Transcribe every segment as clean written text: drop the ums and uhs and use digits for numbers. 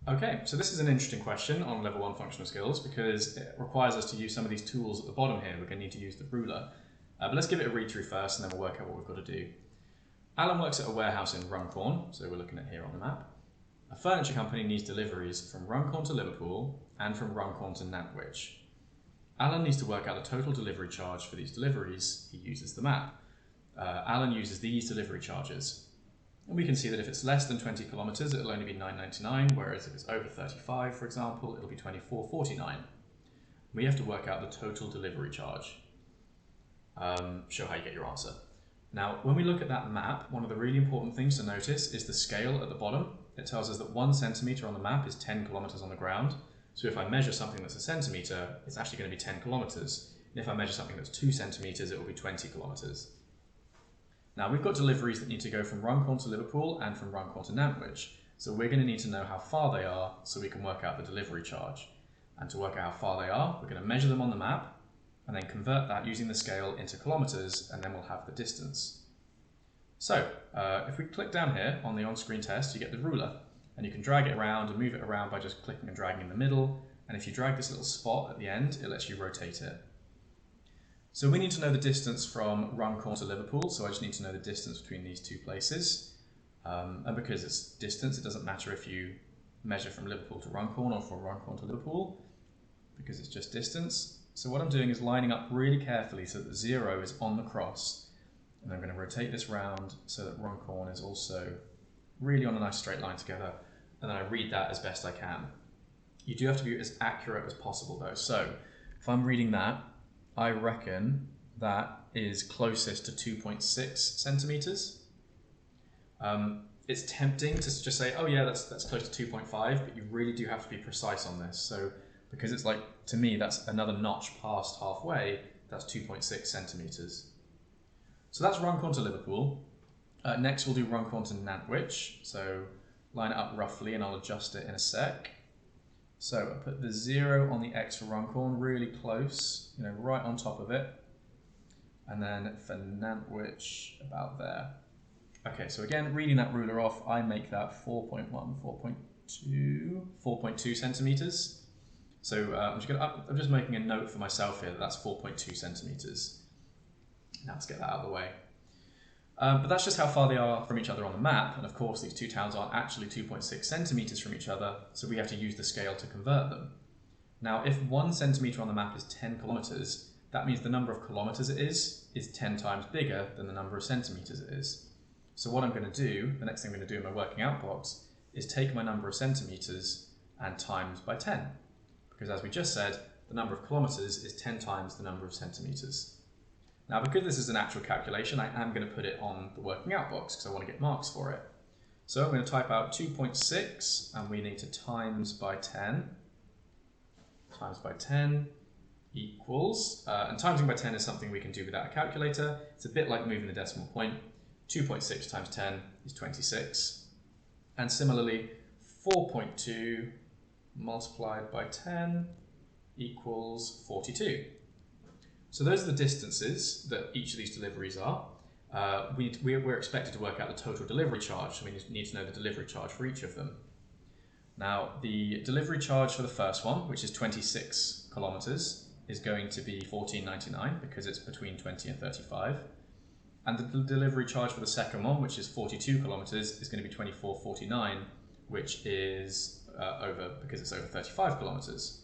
Okay, so this is an interesting question on level 1 functional skills because it requires us to use some of these tools at the bottom here. We're going to need to use the ruler. But let's give it a read through first and then we'll work out what we've got to do. Alan works at a warehouse in Runcorn, so we're looking at here on the map. A furniture company needs deliveries from Runcorn to Liverpool and from Runcorn to Nantwich. Alan needs to work out the total delivery charge for these deliveries. He uses the map. Alan uses these delivery charges. And we can see that if it's less than 20 kilometers, it'll only be £9.99, whereas if it's over 35, for example, it'll be £24.49. We have to work out the total delivery charge. Show how you get your answer. Now, when we look at that map, one of the really important things to notice is the scale at the bottom. It tells us that 1 centimetre on the map is 10 kilometres on the ground. So if I measure something that's a centimetre, it's actually going to be 10 kilometres. And if I measure something that's 2 centimetres, it will be 20 kilometres. Now we've got deliveries that need to go from Runcorn to Liverpool and from Runcorn to Nantwich. So we're going to need to know how far they are so we can work out the delivery charge. And to work out how far they are, we're going to measure them on the map and then convert that using the scale into kilometres, and then we'll have the distance. So if we click down here on the on-screen test, you get the ruler and you can drag it around and move it around by just clicking and dragging in the middle. And if you drag this little spot at the end, it lets you rotate it. So we need to know the distance from Runcorn to Liverpool, so I just need to know the distance between these two places. And because it's distance, it doesn't matter if you measure from Liverpool to Runcorn or from Runcorn to Liverpool, because it's just distance. So what I'm doing is lining up really carefully so that 0 is on the cross. And I'm going to rotate this round so that Runcorn is also really on a nice straight line together. And then I read that as best I can. You do have to be as accurate as possible though. So if I'm reading that, I reckon that is closest to 2.6 centimetres. It's tempting to just say, oh yeah, that's close to 2.5, but you really do have to be precise on this. So because it's like, to me, that's another notch past halfway, that's 2.6 centimetres. So that's Runcorn to Liverpool. Next we'll do Runcorn to Nantwich. So line it up roughly and I'll adjust it in a sec. So I put the 0 on the X for Runcorn, really close, right on top of it. And then for Nantwich, about there. Okay, so again, reading that ruler off, I make that 4.1, 4.2 centimetres. So I'm just making a note for myself here that that's 4.2 centimetres. Now let's get that out of the way. But that's just how far they are from each other on the map, and of course these two towns aren't actually 2.6 centimetres from each other, so we have to use the scale to convert them. Now if 1 centimetre on the map is 10 kilometres, that means the number of kilometres it is 10 times bigger than the number of centimetres it is. So what I'm going to do, the next thing I'm going to do in my working out box, is take my number of centimetres and times by 10. Because as we just said, the number of kilometres is 10 times the number of centimetres. Now, because this is an actual calculation, I am going to put it on the working out box because I want to get marks for it. So I'm going to type out 2.6 and we need to times by 10. Times by 10 equals, and timesing by 10 is something we can do without a calculator. It's a bit like moving the decimal point. 2.6 times 10 is 26. And similarly, 4.2 multiplied by 10 equals 42. So those are the distances that each of these deliveries are. We're expected to work out the total delivery charge, so we need to know the delivery charge for each of them. Now, the delivery charge for the first one, which is 26 kilometres, is going to be £14.99 because it's between 20 and 35. And the delivery charge for the second one, which is 42 kilometres, is going to be £24.49, which is because it's over 35 kilometres.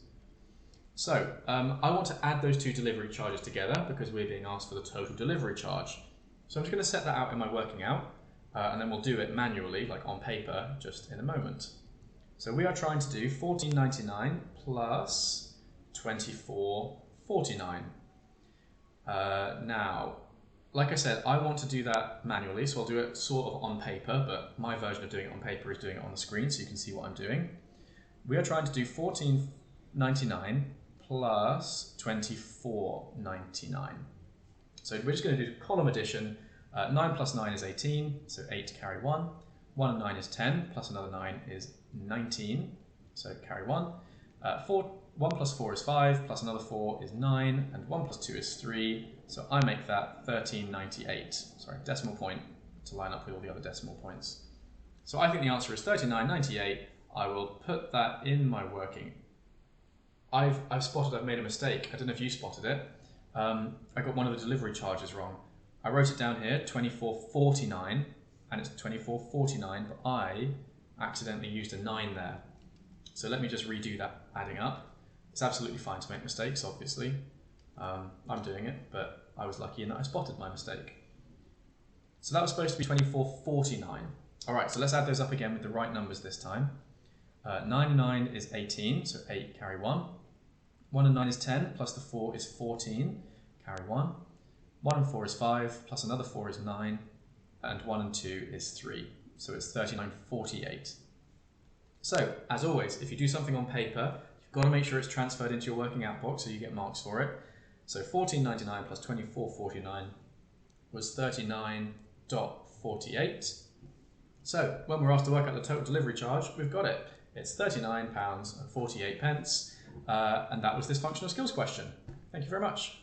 So I want to add those two delivery charges together because we're being asked for the total delivery charge. So I'm just going to set that out in my working out and then we'll do it manually, like on paper, just in a moment. So we are trying to do £14.99 plus £24.49. Now, like I said, I want to do that manually, so I'll do it sort of on paper, but my version of doing it on paper is doing it on the screen so you can see what I'm doing. We are trying to do £14.99 plus £24.99. So we're just going to do column addition. 9 plus 9 is 18, so 8 carry 1. 1 and 9 is 10, plus another 9 is 19, so carry 1. 1 plus 4 is 5, plus another 4 is 9, and 1 plus 2 is 3, so I make that 1398. Sorry, decimal point to line up with all the other decimal points. So I think the answer is 39.98. I will put that in my working. I've spotted I've made a mistake. I don't know if you spotted it. I got one of the delivery charges wrong. I wrote it down here, 24.49, and it's 24.49, but I accidentally used a 9 there. So let me just redo that adding up. It's absolutely fine to make mistakes, obviously. I'm doing it, but I was lucky in that I spotted my mistake. So that was supposed to be 24.49. All right, so let's add those up again with the right numbers this time. 9 and 9 is 18, so 8, carry 1. 1 and 9 is 10, plus the 4 is 14, carry 1. 1 and 4 is 5, plus another 4 is 9, and 1 and 2 is 3. So it's 39.48. So, as always, if you do something on paper, you've got to make sure it's transferred into your working out box so you get marks for it. So 14.99 plus 24.49 was 39.48. So, when we're asked to work out the total delivery charge, we've got it. It's £39.48, and that was this functional skills question. Thank you very much.